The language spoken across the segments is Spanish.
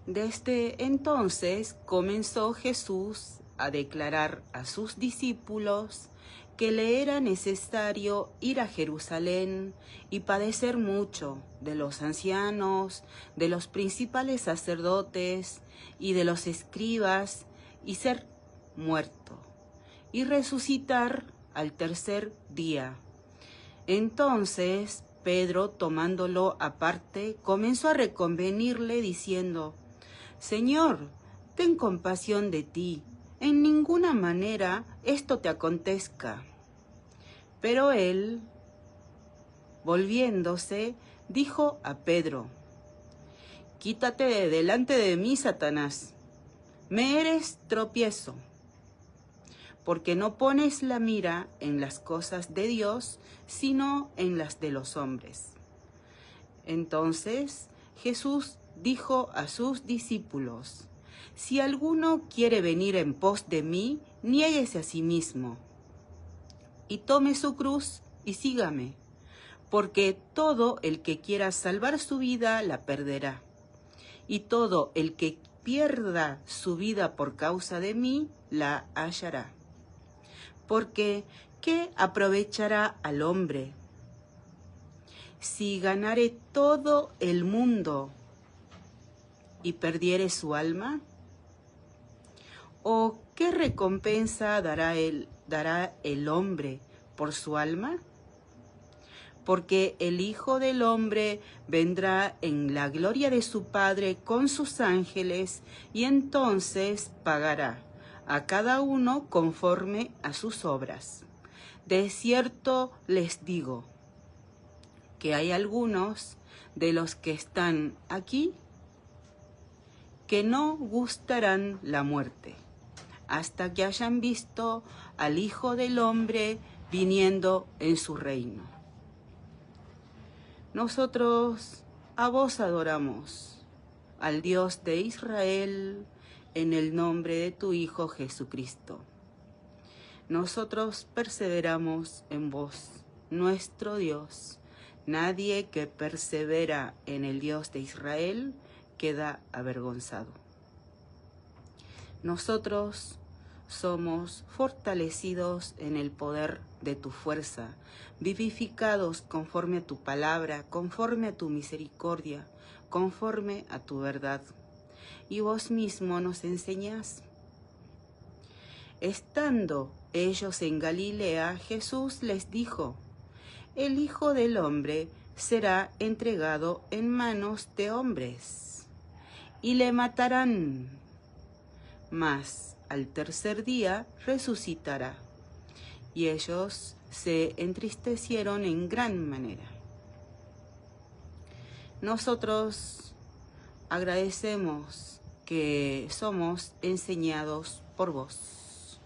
Desde entonces comenzó Jesús a declarar a sus discípulos que le era necesario ir a Jerusalén y padecer mucho de los ancianos, de los principales sacerdotes y de los escribas, y ser muerto, y resucitar al tercer día. Entonces Pedro, tomándolo aparte, comenzó a reconvenirle diciendo: Señor, ten compasión de ti, en ninguna manera esto te acontezca. Pero él, volviéndose, dijo a Pedro: Quítate de delante de mí, Satanás, me eres tropiezo, porque no pones la mira en las cosas de Dios, sino en las de los hombres. Entonces Jesús dijo a sus discípulos: Si alguno quiere venir en pos de mí, niéguese a sí mismo, y tome su cruz y sígame, porque todo el que quiera salvar su vida la perderá, y todo el que pierda su vida por causa de mí la hallará. Porque, ¿qué aprovechará al hombre si ganare todo el mundo y perdiere su alma? ¿O qué recompensa dará el hombre por su alma? Porque el Hijo del Hombre vendrá en la gloria de su Padre con sus ángeles, y entonces pagará a cada uno conforme a sus obras. De cierto les digo que hay algunos de los que están aquí que no gustarán la muerte hasta que hayan visto al Hijo del Hombre viniendo en su reino. Nosotros a vos adoramos, al Dios de Israel, en el nombre de tu Hijo Jesucristo. Nosotros perseveramos en vos, nuestro Dios. Nadie que persevera en el Dios de Israel queda avergonzado. Nosotros somos fortalecidos en el poder de tu fuerza, vivificados conforme a tu palabra, conforme a tu misericordia, conforme a tu verdad. Y vos mismo nos enseñás. Estando ellos en Galilea, Jesús les dijo: El Hijo del Hombre será entregado en manos de hombres, y le matarán, mas al tercer día resucitará. Y ellos se entristecieron en gran manera. Nosotros agradecemos que somos enseñados por vos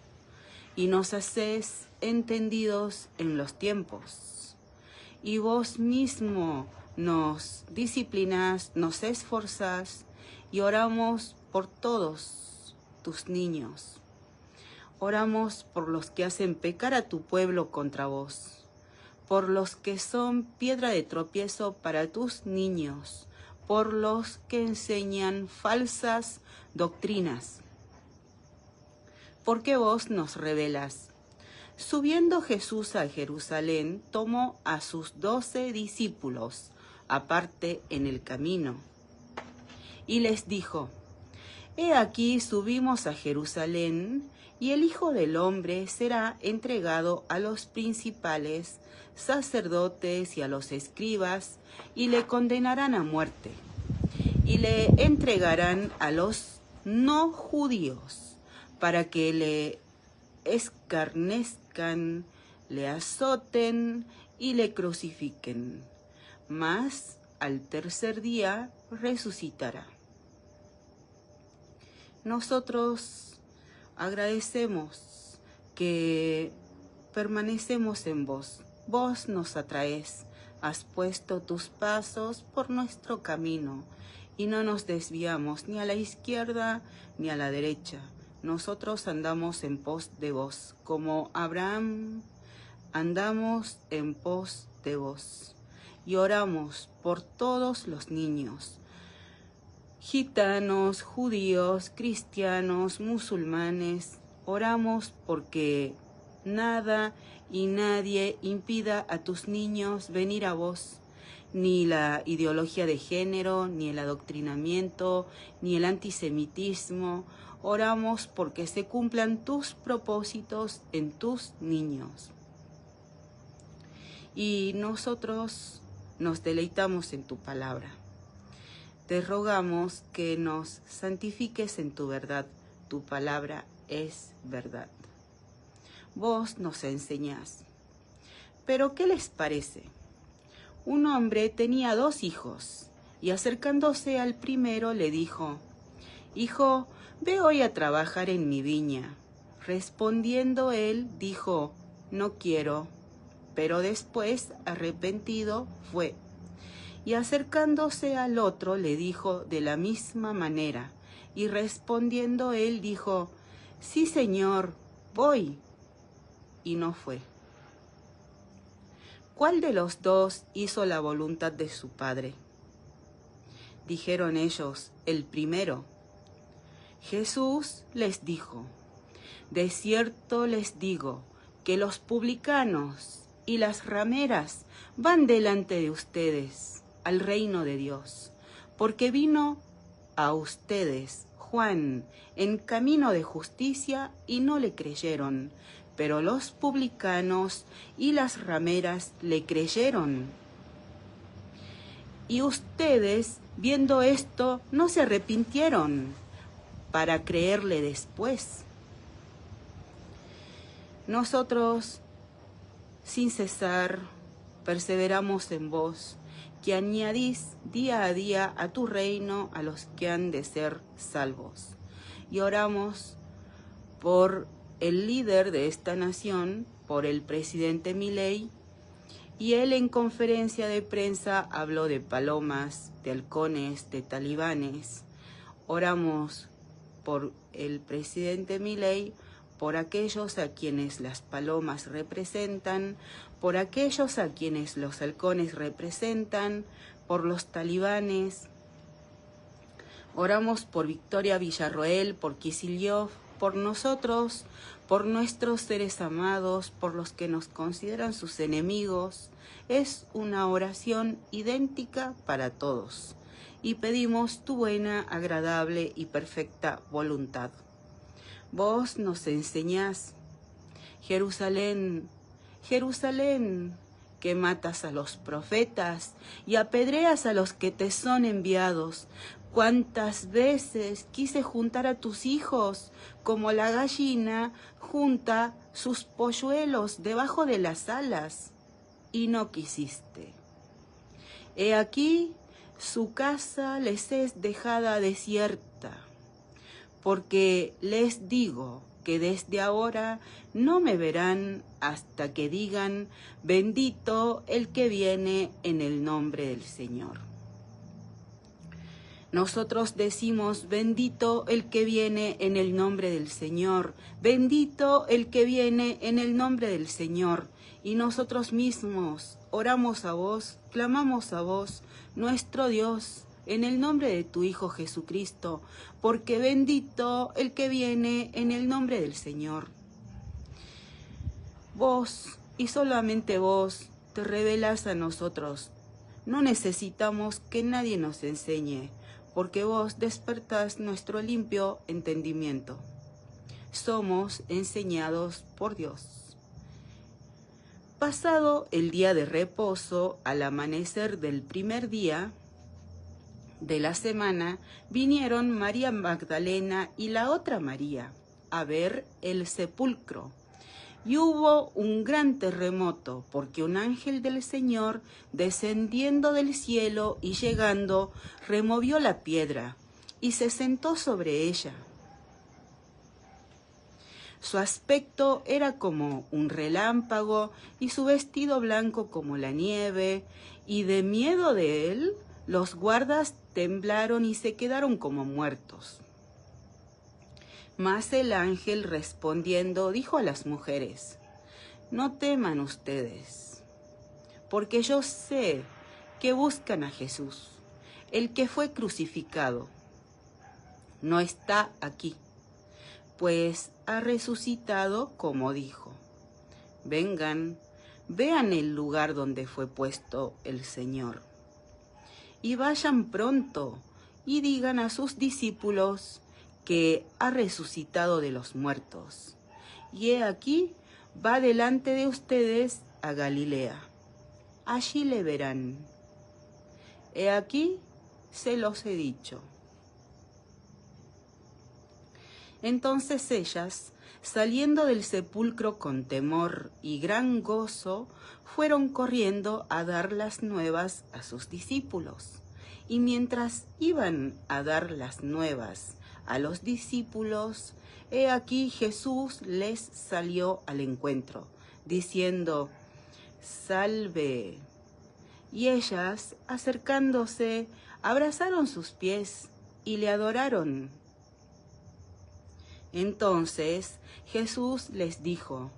y nos hacés entendidos en los tiempos. Y vos mismo nos disciplinás, nos esforzás, y oramos por todos tus niños. Oramos por los que hacen pecar a tu pueblo contra vos, por los que son piedra de tropiezo para tus niños, por los que enseñan falsas doctrinas. Porque vos nos revelas. Subiendo Jesús a Jerusalén, tomó a sus 12 discípulos aparte en el camino, y les dijo: He aquí subimos a Jerusalén, y el Hijo del Hombre será entregado a los principales sacerdotes y a los escribas, y le condenarán a muerte, y le entregarán a los no judíos, para que le escarnezcan, le azoten y le crucifiquen. Mas al tercer día resucitará. Nosotros agradecemos que permanecemos en vos. Vos nos atraes, has puesto tus pasos por nuestro camino y no nos desviamos ni a la izquierda ni a la derecha. Nosotros andamos en pos de vos, como Abraham andamos en pos de vos, y oramos por todos los niños, gitanos, judíos, cristianos, musulmanes, oramos porque nada y nadie impida a tus niños venir a vos, ni la ideología de género, ni el adoctrinamiento, ni el antisemitismo. Oramos porque se cumplan tus propósitos en tus niños. Y nosotros nos deleitamos en tu palabra. Te rogamos que nos santifiques en tu verdad. Tu palabra es verdad. Vos nos enseñás. Pero ¿qué les parece? Un hombre tenía 2 hijos, y acercándose al primero le dijo: Hijo, ve hoy a trabajar en mi viña. Respondiendo él, dijo: No quiero. Pero después, arrepentido, fue. Y acercándose al otro le dijo de la misma manera, y respondiendo él dijo: Sí, Señor, voy. Y no fue. ¿Cuál de los 2 hizo la voluntad de su padre? Dijeron ellos: el primero. Jesús les dijo: De cierto les digo que los publicanos y las rameras van delante de ustedes al reino de Dios, porque vino a ustedes Juan en camino de justicia y no le creyeron, pero los publicanos y las rameras le creyeron. Y ustedes, viendo esto, no se arrepintieron para creerle después. Nosotros, sin cesar, perseveramos en vos, que añadís día a día a tu reino a los que han de ser salvos. Y oramos por el líder de esta nación, por el presidente Milei, y él en conferencia de prensa habló de palomas, de halcones, de talibanes. Oramos por el presidente Milei, por aquellos a quienes las palomas representan, por aquellos a quienes los halcones representan, por los talibanes. Oramos por Victoria Villarroel, por Kicillof, por nosotros, por nuestros seres amados, por los que nos consideran sus enemigos. Es una oración idéntica para todos. Y pedimos tu buena, agradable y perfecta voluntad. Vos nos enseñás: Jerusalén, Jerusalén, que matas a los profetas y apedreas a los que te son enviados. ¿Cuántas veces quise juntar a tus hijos como la gallina junta sus polluelos debajo de las alas? Y no quisiste. He aquí, su casa les es dejada desierta, porque les digo que desde ahora no me verán hasta que digan: bendito el que viene en el nombre del Señor. Nosotros decimos: bendito el que viene en el nombre del Señor, bendito el que viene en el nombre del Señor. Y nosotros mismos oramos a vos, clamamos a vos, nuestro Dios, en el nombre de tu Hijo Jesucristo, porque bendito el que viene en el nombre del Señor. Vos, y solamente vos, te revelás a nosotros. No necesitamos que nadie nos enseñe, porque vos despertás nuestro limpio entendimiento. Somos enseñados por Dios. Pasado el día de reposo, al amanecer del primer día de la semana, vinieron María Magdalena y la otra María a ver el sepulcro. Y hubo un gran terremoto, porque un ángel del Señor, descendiendo del cielo y llegando, removió la piedra y se sentó sobre ella. Su aspecto era como un relámpago y su vestido blanco como la nieve, y de miedo de él, los guardas temblaron y se quedaron como muertos. Mas el ángel respondiendo dijo a las mujeres: no teman ustedes, porque yo sé que buscan a Jesús, el que fue crucificado. no está aquí, pues ha resucitado como dijo. Vengan, vean el lugar donde fue puesto el Señor. Y vayan pronto y digan a sus discípulos que ha resucitado de los muertos. Y he aquí, va delante de ustedes a Galilea. Allí le verán. He aquí, se los he dicho. Entonces ellas, saliendo del sepulcro con temor y gran gozo, fueron corriendo a dar las nuevas a sus discípulos. Y mientras iban a dar las nuevas a los discípulos, he aquí Jesús les salió al encuentro, diciendo: «Salve». Y ellas, acercándose, abrazaron sus pies y le adoraron. Entonces Jesús les dijo: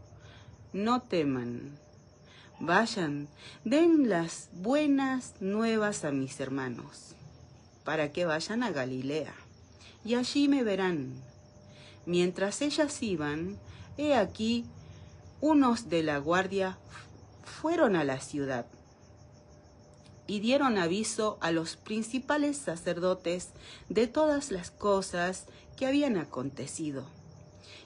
«No teman, vayan, den las buenas nuevas a mis hermanos, para que vayan a Galilea, y allí me verán». Mientras ellas iban, he aquí, unos de la guardia fueron a la ciudad y dieron aviso a los principales sacerdotes de todas las cosas que habían acontecido.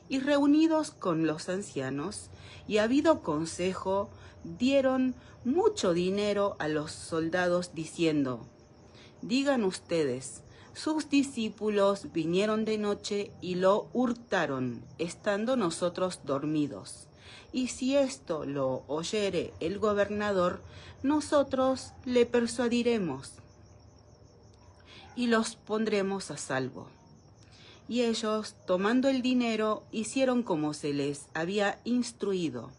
Y reunidos con los ancianos y habido consejo, dieron mucho dinero a los soldados diciendo: «Digan ustedes, sus discípulos vinieron de noche y lo hurtaron, estando nosotros dormidos. Y si esto lo oyere el gobernador, nosotros le persuadiremos y los pondremos a salvo». Y ellos, tomando el dinero, hicieron como se les había instruido.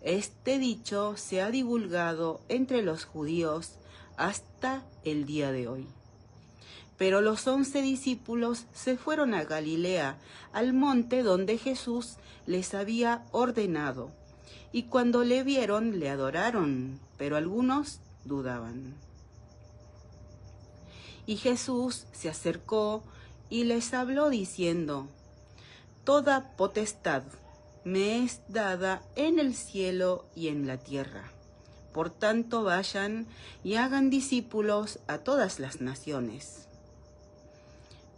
Este dicho se ha divulgado entre los judíos hasta el día de hoy. Pero los 11 discípulos se fueron a Galilea, al monte donde Jesús les había ordenado. Y cuando le vieron, le adoraron, pero algunos dudaban. Y Jesús se acercó y les habló diciendo: «Toda potestad me es dada en el cielo y en la tierra. Por tanto, vayan y hagan discípulos a todas las naciones,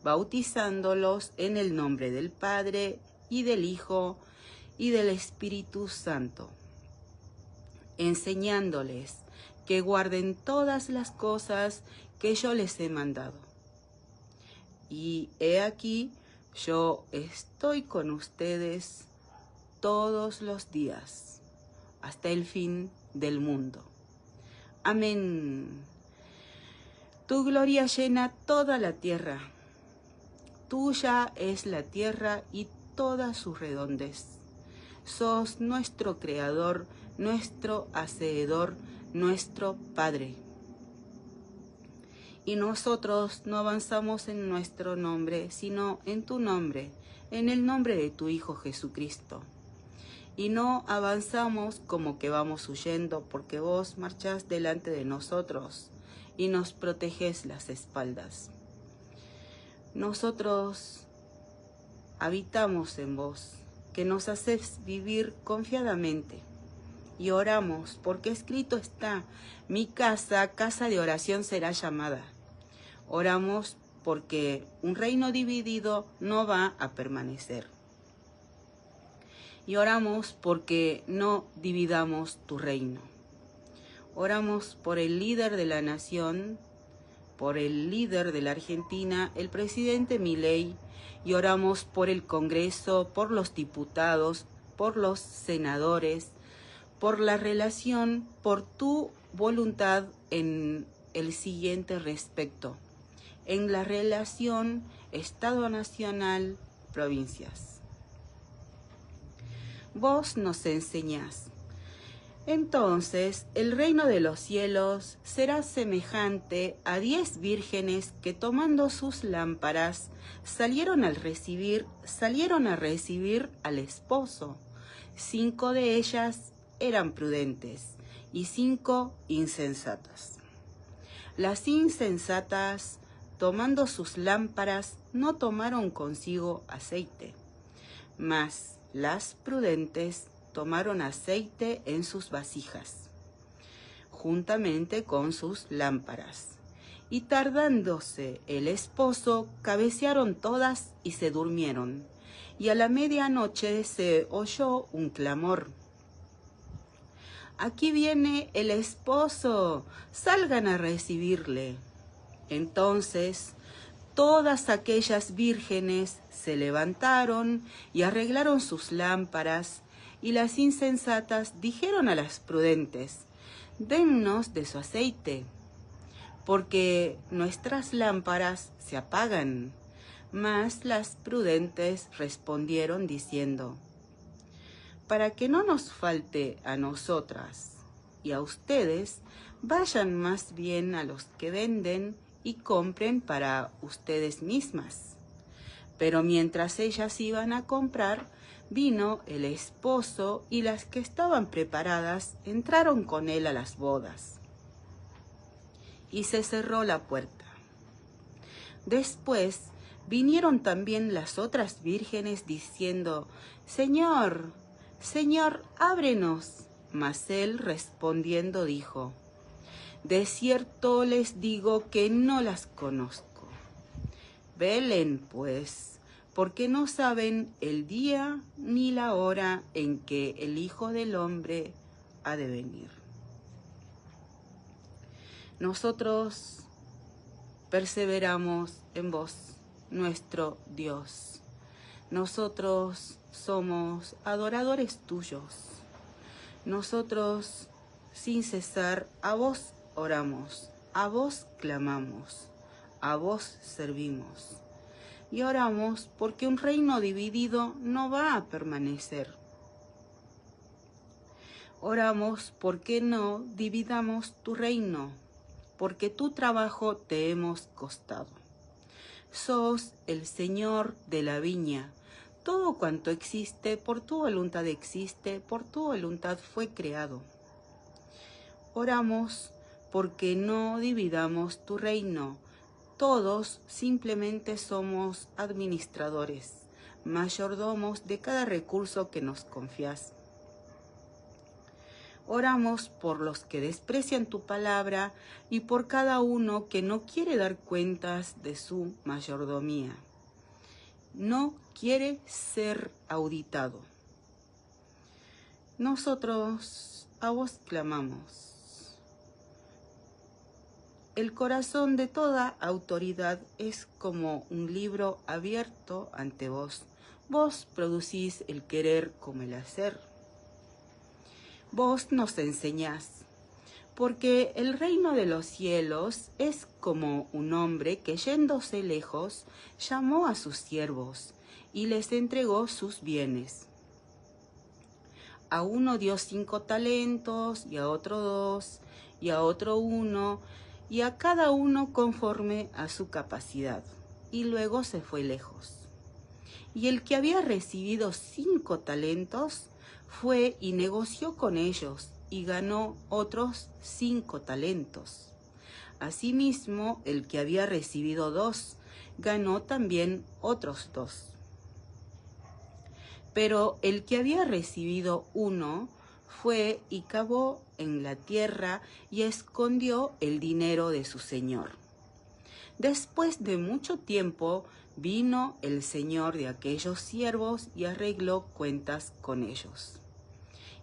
bautizándolos en el nombre del Padre y del Hijo y del Espíritu Santo, enseñándoles que guarden todas las cosas que yo les he mandado. Y he aquí, yo estoy con ustedes todos los días, hasta el fin del mundo. Amén. Tu gloria llena toda la tierra. Tuya es la tierra y toda su redondez. Sos nuestro Creador, nuestro Hacedor, nuestro Padre. Y nosotros no avanzamos en nuestro nombre, sino en tu nombre, en el nombre de tu Hijo Jesucristo. Y no avanzamos como que vamos huyendo, porque vos marchás delante de nosotros y nos protegés las espaldas. Nosotros habitamos en vos, que nos haces vivir confiadamente. Y oramos, porque escrito está: mi casa, casa de oración será llamada. Oramos porque un reino dividido no va a permanecer. Y oramos porque no dividamos tu reino. Oramos por el líder de la nación, por el líder de la Argentina, el presidente Milei, y oramos por el Congreso, por los diputados, por los senadores, por la relación, por tu voluntad en el siguiente respecto: en la relación Estado Nacional, provincias. Vos nos enseñás: entonces el reino de los cielos será semejante a 10 vírgenes que, tomando sus lámparas, salieron a recibir al esposo. 5 de ellas eran prudentes y 5 insensatas. Las insensatas tomando sus lámparas, no tomaron consigo aceite, mas las prudentes tomaron aceite en sus vasijas, juntamente con sus lámparas. Y tardándose el esposo, cabecearon todas y se durmieron. Y a la medianoche se oyó un clamor: «Aquí viene el esposo, salgan a recibirle». Entonces todas aquellas vírgenes se levantaron y arreglaron sus lámparas, y las insensatas dijeron a las prudentes: «Dennos de su aceite, porque nuestras lámparas se apagan». Mas las prudentes respondieron diciendo: «Para que no nos falte a nosotras y a ustedes, vayan más bien a los que venden y compren para ustedes mismas». Pero mientras ellas iban a comprar, vino el esposo, y las que estaban preparadas entraron con él a las bodas. Y se cerró la puerta. Después vinieron también las otras vírgenes diciendo: «Señor, Señor, ábrenos». Mas él respondiendo dijo: «De cierto les digo que no las conozco. Velen, pues, porque no saben el día ni la hora en que el Hijo del Hombre ha de venir». Nosotros perseveramos en vos, nuestro Dios. Nosotros somos adoradores tuyos. Nosotros, sin cesar, a vos oramos, a vos clamamos, a vos servimos. Y oramos porque un reino dividido no va a permanecer. Oramos porque no dividamos tu reino, porque tu trabajo te hemos costado. Sos el Señor de la viña. Todo cuanto existe, por tu voluntad existe, por tu voluntad fue creado. Oramos porque no dividamos tu reino. Todos simplemente somos administradores, mayordomos de cada recurso que nos confías. Oramos por los que desprecian tu palabra y por cada uno que no quiere dar cuentas de su mayordomía. No quiere ser auditado. Nosotros a vos clamamos. El corazón de toda autoridad es como un libro abierto ante vos. Vos producís el querer como el hacer. Vos nos enseñás, porque el reino de los cielos es como un hombre que, yéndose lejos, llamó a sus siervos y les entregó sus bienes. A uno dio 5 talentos, y a otro 2, y a otro 1, y a cada uno conforme a su capacidad, y luego se fue lejos. Y el que había recibido 5 talentos fue y negoció con ellos, y ganó otros 5 talentos. Asimismo, el que había recibido 2, ganó también otros 2. Pero el que había recibido 1 fue y cavó en la tierra y escondió el dinero de su señor. Después de mucho tiempo vino el señor de aquellos siervos y arregló cuentas con ellos.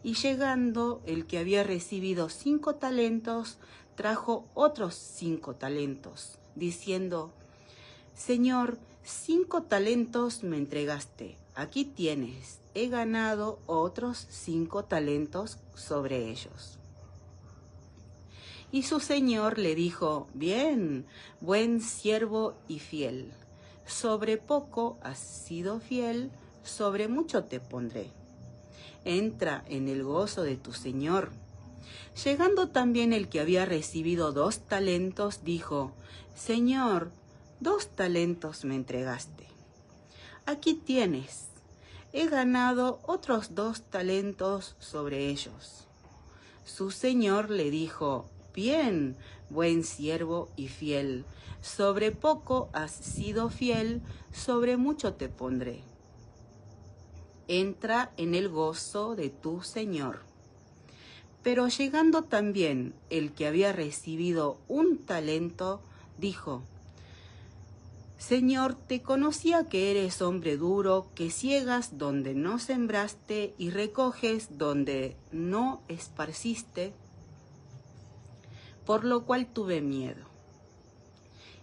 Y llegando el que había recibido 5 talentos, trajo otros 5 talentos, diciendo: «Señor, 5 talentos me entregaste, aquí tienes, he ganado otros 5 talentos sobre ellos». Y su señor le dijo: «Bien, buen siervo y fiel, sobre poco has sido fiel, sobre mucho te pondré. Entra en el gozo de tu señor». Llegando también el que había recibido 2 talentos, dijo: «Señor, 2 talentos me entregaste. Aquí tienes, he ganado otros 2 talentos sobre ellos». Su señor le dijo: «Bien, buen siervo y fiel. Sobre poco has sido fiel, sobre mucho te pondré. Entra en el gozo de tu Señor. Pero llegando también el que había recibido un talento, dijo: Señor, te conocía que eres hombre duro, que ciegas donde no sembraste y recoges donde no esparciste, por lo cual tuve miedo.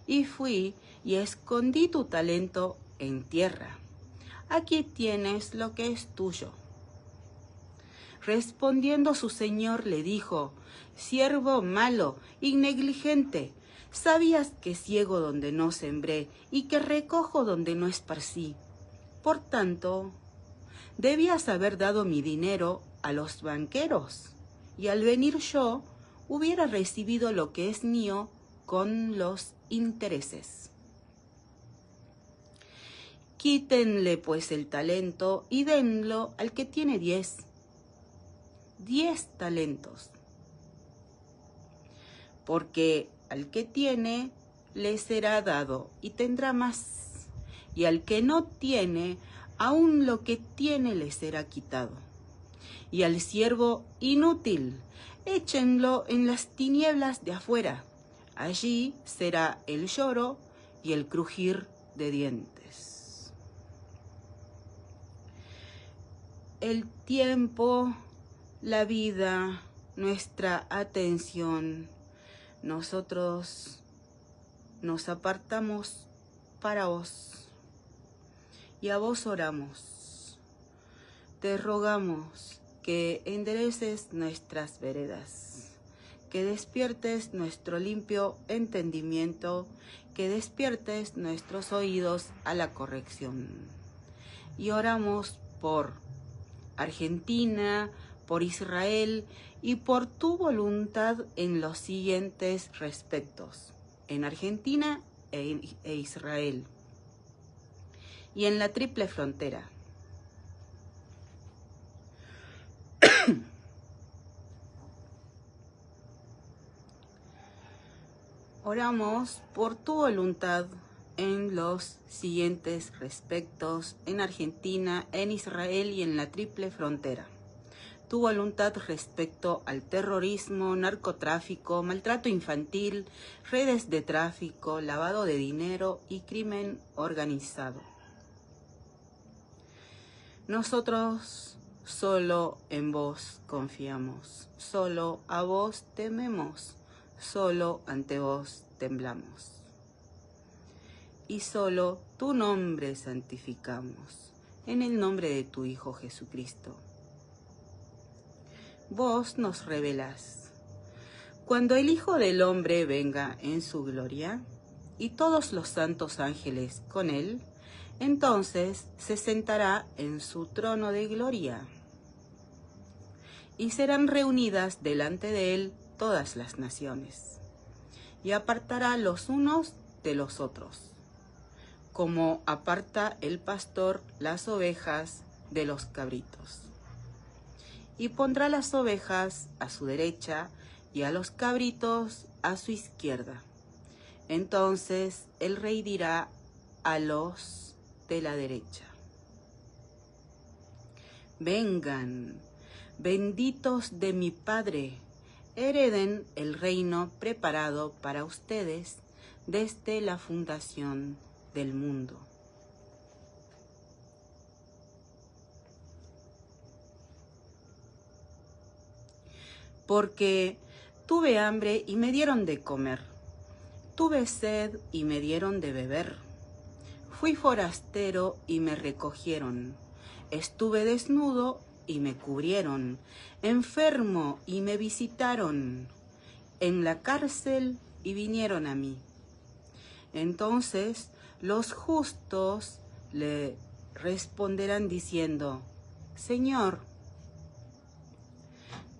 Y fui y escondí tu talento en tierra. Aquí tienes lo que es tuyo. Respondiendo su señor le dijo: Siervo malo y negligente, ¿sabías que ciego donde no sembré y que recojo donde no esparcí? Por tanto, debías haber dado mi dinero a los banqueros, y al venir yo hubiera recibido lo que es mío con los intereses. Quítenle pues el talento y denlo al que tiene 10 talentos. Porque al que tiene le será dado y tendrá más, y al que no tiene, aún lo que tiene le será quitado. Y al siervo inútil, échenlo en las tinieblas de afuera. Allí será el lloro y el crujir de dientes. El tiempo, la vida, nuestra atención, nosotros nos apartamos para vos y a vos oramos. Te rogamos que endereces nuestras veredas, que despiertes nuestro limpio entendimiento, que despiertes nuestros oídos a la corrección. Y oramos por Argentina, por Israel y por tu voluntad en los siguientes respectos: en Argentina e Israel y en la triple frontera. Oramos por tu voluntad en los siguientes respectos: en Argentina, en Israel y en la triple frontera. Tu voluntad respecto al terrorismo, narcotráfico, maltrato infantil, redes de tráfico, lavado de dinero y crimen organizado. Nosotros solo en vos confiamos, solo a vos tememos, solo ante vos temblamos. Y solo tu nombre santificamos, en el nombre de tu Hijo Jesucristo. Vos nos revelás. Cuando el Hijo del Hombre venga en su gloria, y todos los santos ángeles con él, entonces se sentará en su trono de gloria, y serán reunidas delante de él todas las naciones, y apartará los unos de los otros, como aparta el pastor las ovejas de los cabritos. Y pondrá las ovejas a su derecha y a los cabritos a su izquierda. Entonces el rey dirá a los de la derecha: vengan, benditos de mi Padre, hereden el reino preparado para ustedes desde la fundación del mundo. Porque tuve hambre y me dieron de comer, tuve sed y me dieron de beber, fui forastero y me recogieron, estuve desnudo y me cubrieron, enfermo y me visitaron, en la cárcel y vinieron a mí. Entonces los justos le responderán diciendo: Señor,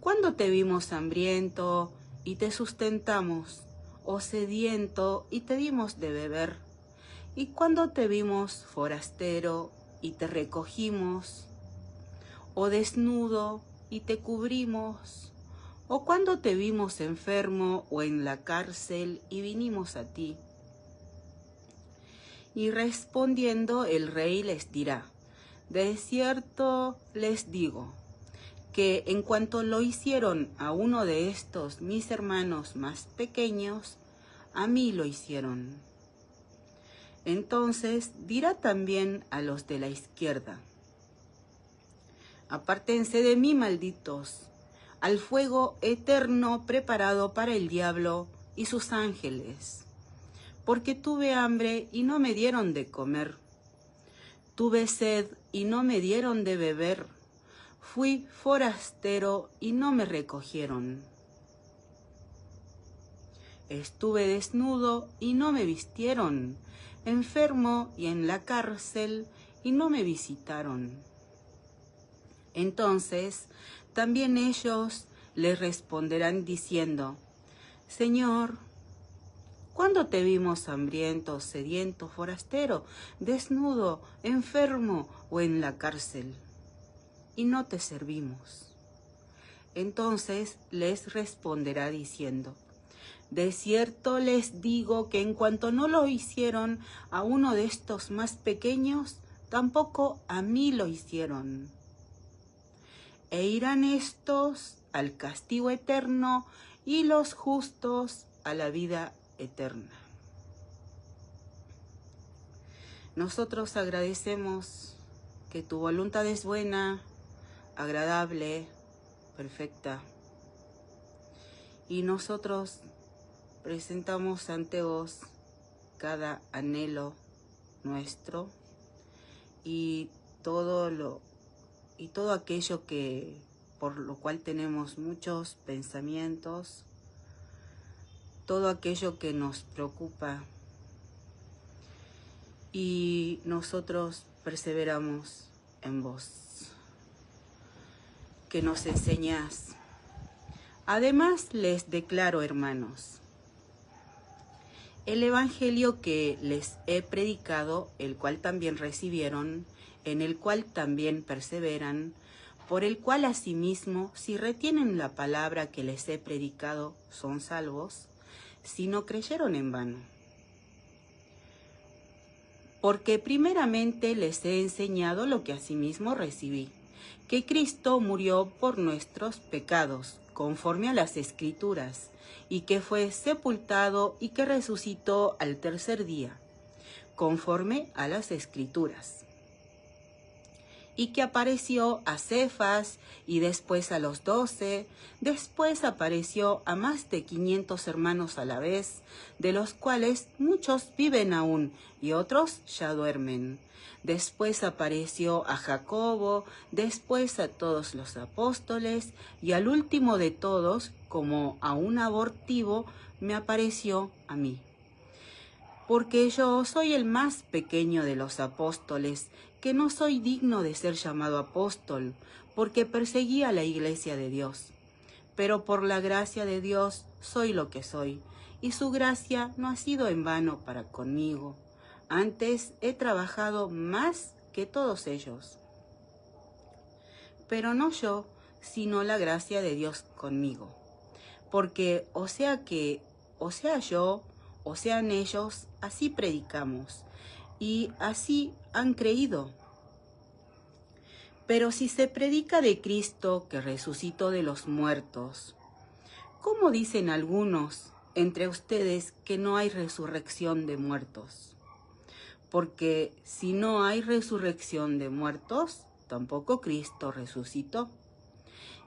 ¿cuándo te vimos hambriento y te sustentamos, o sediento y te dimos de beber? ¿Y cuándo te vimos forastero y te recogimos, o desnudo y te cubrimos, ¿O cuándo te vimos enfermo o en la cárcel y vinimos a ti? Y respondiendo el rey les dirá: de cierto les digo, que en cuanto lo hicieron a uno de estos mis hermanos más pequeños, a mí lo hicieron. Entonces dirá también a los de la izquierda: apártense de mí, malditos, al fuego eterno preparado para el diablo y sus ángeles. Porque tuve hambre y no me dieron de comer. Tuve sed y no me dieron de beber. Fui forastero y no me recogieron. Estuve desnudo y no me vistieron. Enfermo y en la cárcel y no me visitaron. Entonces también ellos le responderán diciendo: Señor, ¿cuándo te vimos hambriento, sediento, forastero, desnudo, enfermo o en la cárcel? Y no te servimos. Entonces les responderá diciendo: de cierto les digo que en cuanto no lo hicieron a uno de estos más pequeños, tampoco a mí lo hicieron. E irán estos al castigo eterno y los justos a la vida eterna. Nosotros agradecemos que tu voluntad es buena, agradable, perfecta. Y nosotros presentamos ante vos cada anhelo nuestro y todo aquello que por lo cual tenemos muchos pensamientos, todo aquello que nos preocupa, y nosotros perseveramos en vos, que nos enseñás. Además les declaro, hermanos, el evangelio que les he predicado, el cual también recibieron, en el cual también perseveran, por el cual asimismo, si retienen la palabra que les he predicado, son salvos, si no creyeron en vano. Porque primeramente les he enseñado lo que asimismo recibí, que Cristo murió por nuestros pecados, conforme a las Escrituras, y que fue sepultado y que resucitó al tercer día, conforme a las Escrituras, y que apareció a Cefas y después a los 12, después apareció a más de 500 hermanos a la vez, de los cuales muchos viven aún y otros ya duermen. Después apareció a Jacobo, después a todos los apóstoles, y al último de todos, como a un abortivo, me apareció a mí. Porque yo soy el más pequeño de los apóstoles, que no soy digno de ser llamado apóstol, porque perseguí a la iglesia de Dios. Pero por la gracia de Dios soy lo que soy, y su gracia no ha sido en vano para conmigo. Antes he trabajado más que todos ellos. Pero no yo, sino la gracia de Dios conmigo. Porque o sea yo, o sean ellos, así predicamos, y así han creído. Pero si se predica de Cristo que resucitó de los muertos, ¿cómo dicen algunos entre ustedes que no hay resurrección de muertos? Porque si no hay resurrección de muertos, tampoco Cristo resucitó.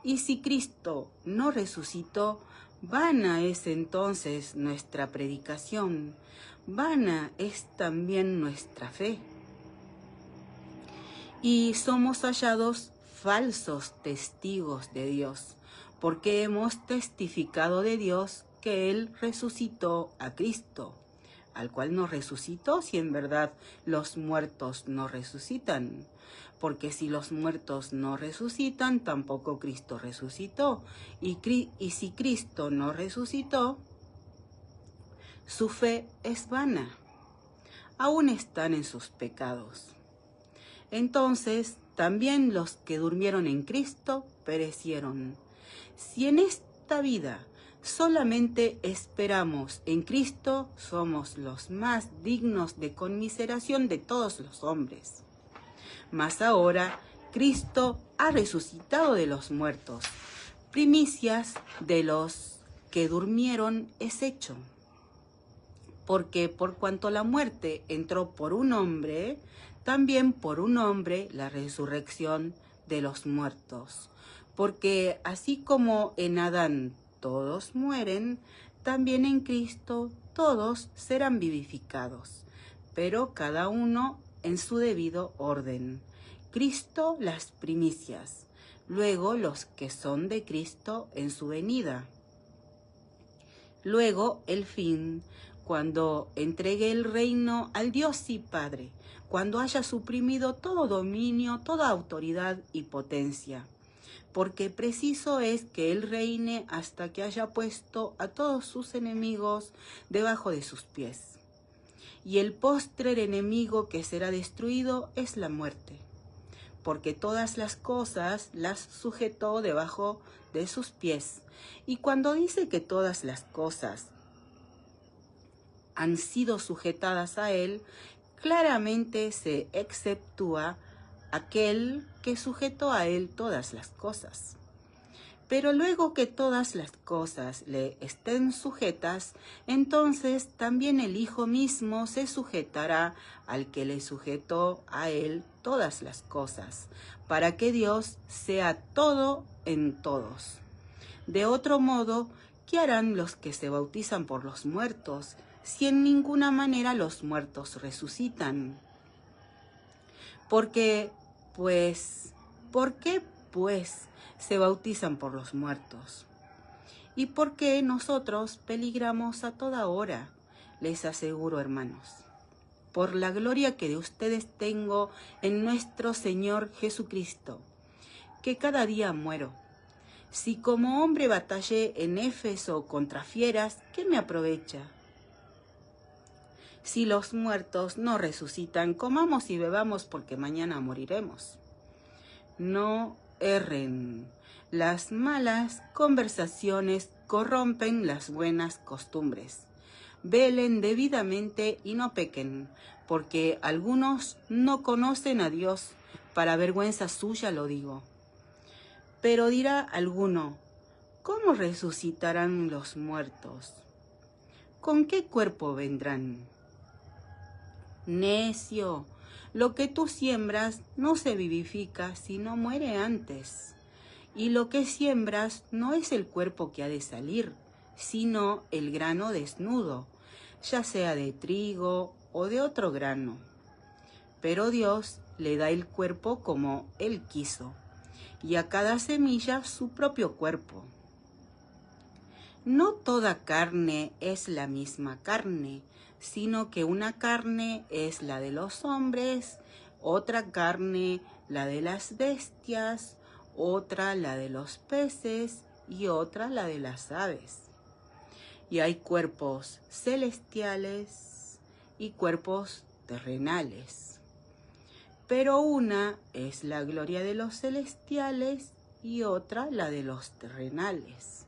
Y si Cristo no resucitó, vana es entonces nuestra predicación, vana es también nuestra fe. Y somos hallados falsos testigos de Dios, porque hemos testificado de Dios que Él resucitó a Cristo, al cual no resucitó si en verdad los muertos no resucitan. Porque si los muertos no resucitan, tampoco Cristo resucitó. Y si Cristo no resucitó, su fe es vana. Aún están en sus pecados. Entonces, también los que durmieron en Cristo perecieron. Si esta vida solamente esperamos en Cristo, somos los más dignos de conmiseración de todos los hombres. Mas ahora Cristo ha resucitado de los muertos, primicias de los que durmieron es hecho. Porque por cuanto la muerte entró por un hombre, también por un hombre la resurrección de los muertos. Porque así como en Adán todos mueren, también en Cristo todos serán vivificados, pero cada uno en su debido orden. Cristo las primicias, luego los que son de Cristo en su venida. Luego el fin, cuando entregue el reino al Dios y Padre, cuando haya suprimido todo dominio, toda autoridad y potencia. Porque preciso es que Él reine hasta que haya puesto a todos sus enemigos debajo de sus pies. Y el postrer enemigo que será destruido es la muerte, porque todas las cosas las sujetó debajo de sus pies. Y cuando dice que todas las cosas han sido sujetadas a Él, claramente se exceptúa aquel que sujetó a Él todas las cosas. Pero luego que todas las cosas le estén sujetas, entonces también el Hijo mismo se sujetará al que le sujetó a Él todas las cosas, para que Dios sea todo en todos. De otro modo, ¿qué harán los que se bautizan por los muertos, si en ninguna manera los muertos resucitan? ¿Por qué, pues, se bautizan por los muertos? ¿Y por qué nosotros peligramos a toda hora? Les aseguro, hermanos, por la gloria que de ustedes tengo en nuestro Señor Jesucristo, que cada día muero. Si como hombre batallé en Éfeso contra fieras, ¿qué me aprovecha? Si los muertos no resucitan, comamos y bebamos porque mañana moriremos. No erren. Las malas conversaciones corrompen las buenas costumbres. Velen debidamente y no pequen, porque algunos no conocen a Dios. Para vergüenza suya lo digo. Pero dirá alguno, ¿cómo resucitarán los muertos? ¿Con qué cuerpo vendrán? Necio, lo que tú siembras no se vivifica, sino muere antes. Y lo que siembras no es el cuerpo que ha de salir, sino el grano desnudo, ya sea de trigo o de otro grano. Pero Dios le da el cuerpo como Él quiso, y a cada semilla su propio cuerpo. No toda carne es la misma carne, sino que una carne es la de los hombres, otra carne la de las bestias, otra la de los peces y otra la de las aves. Y hay cuerpos celestiales y cuerpos terrenales. Pero una es la gloria de los celestiales y otra la de los terrenales.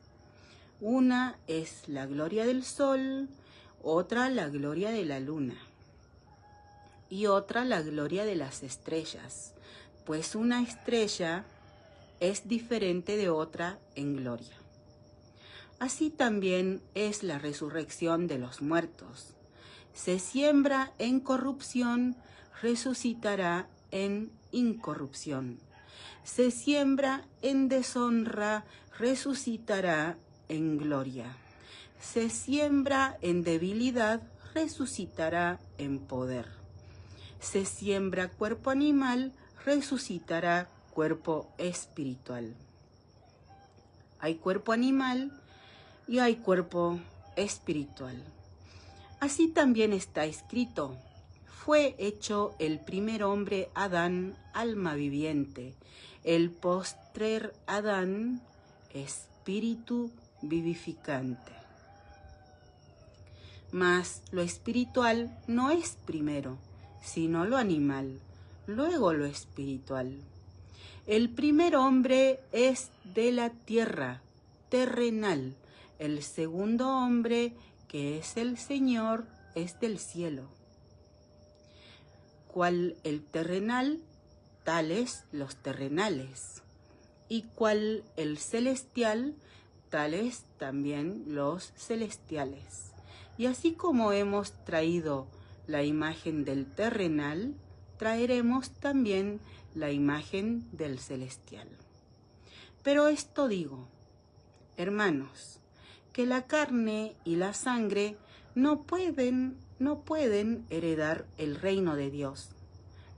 Una es la gloria del sol, otra la gloria de la luna y otra la gloria de las estrellas, pues una estrella es diferente de otra en gloria. Así también es la resurrección de los muertos. Se siembra en corrupción, resucitará en incorrupción. Se siembra en deshonra, resucitará en gloria. Se siembra en debilidad, resucitará en poder. Se siembra cuerpo animal, resucitará cuerpo espiritual. Hay cuerpo animal y hay cuerpo espiritual. Así también está escrito: fue hecho el primer hombre Adán, alma viviente, el postrer Adán, espíritu vivificante. Mas lo espiritual no es primero, sino lo animal, luego lo espiritual. El primer hombre es de la tierra, terrenal. El segundo hombre, que es el Señor, es del cielo. Cual el terrenal, tales los terrenales. Y cual el celestial, tales también los celestiales. Y así como hemos traído la imagen del terrenal, traeremos también la imagen del celestial. Pero esto digo, hermanos, que la carne y la sangre no pueden heredar el reino de Dios,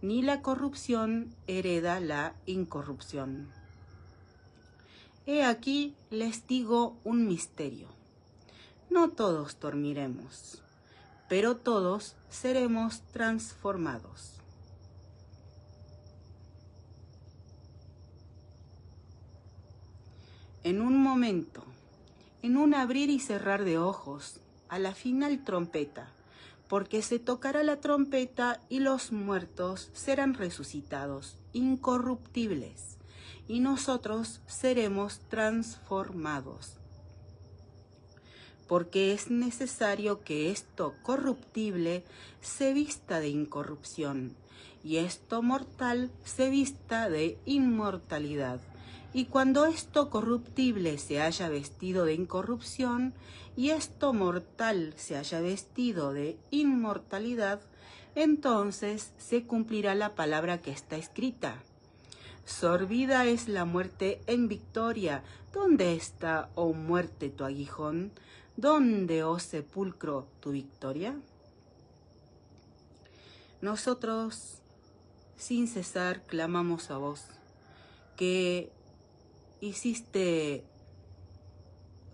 ni la corrupción hereda la incorrupción. He aquí les digo un misterio. No todos dormiremos, pero todos seremos transformados. En un momento, en un abrir y cerrar de ojos, a la final trompeta, porque se tocará la trompeta y los muertos serán resucitados, incorruptibles, y nosotros seremos transformados. Porque es necesario que esto corruptible se vista de incorrupción, y esto mortal se vista de inmortalidad. Y cuando esto corruptible se haya vestido de incorrupción, y esto mortal se haya vestido de inmortalidad, entonces se cumplirá la palabra que está escrita. Sorbida es la muerte en victoria. ¿Dónde está, oh muerte, tu aguijón? ¿Dónde, oh sepulcro, tu victoria? Nosotros, sin cesar, clamamos a vos, que hiciste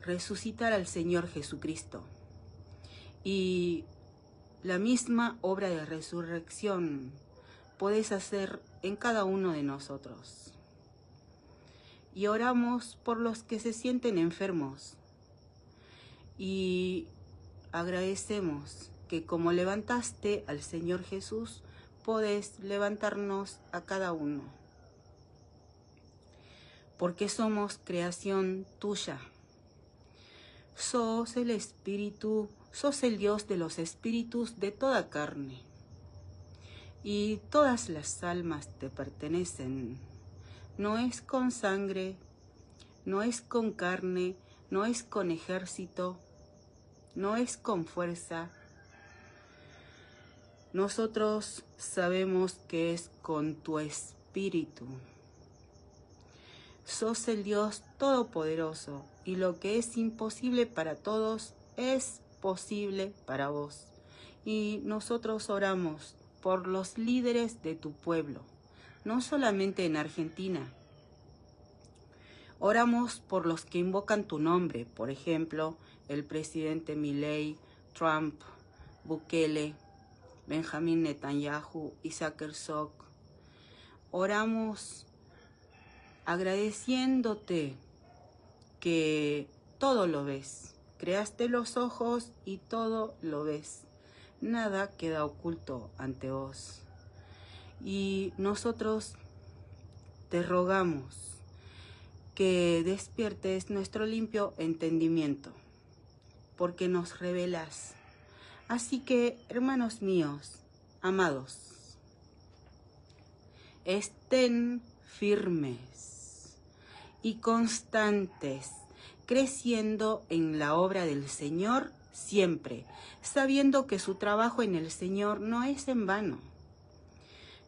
resucitar al Señor Jesucristo. Y la misma obra de resurrección podés hacer en cada uno de nosotros. Y oramos por los que se sienten enfermos. Y agradecemos que como levantaste al Señor Jesús, podés levantarnos a cada uno. Porque somos creación tuya. Sos el Espíritu, sos el Dios de los espíritus de toda carne. Y todas las almas te pertenecen. No es con sangre, no es con carne, no es con ejército, no es con fuerza. Nosotros sabemos que es con tu espíritu. Sos el Dios todopoderoso, y lo que es imposible para todos es posible para vos. Y nosotros oramos por los líderes de tu pueblo, no solamente en Argentina. Oramos por los que invocan tu nombre, por ejemplo, el presidente Milei, Trump, Bukele, Benjamín Netanyahu, Isaac Herzog. Oramos agradeciéndote que todo lo ves. Creaste los ojos y todo lo ves. Nada queda oculto ante vos. Y nosotros te rogamos que despiertes nuestro limpio entendimiento, porque nos revelas. Así que, hermanos míos, amados, estén firmes y constantes, creciendo en la obra del Señor siempre, sabiendo que su trabajo en el Señor no es en vano.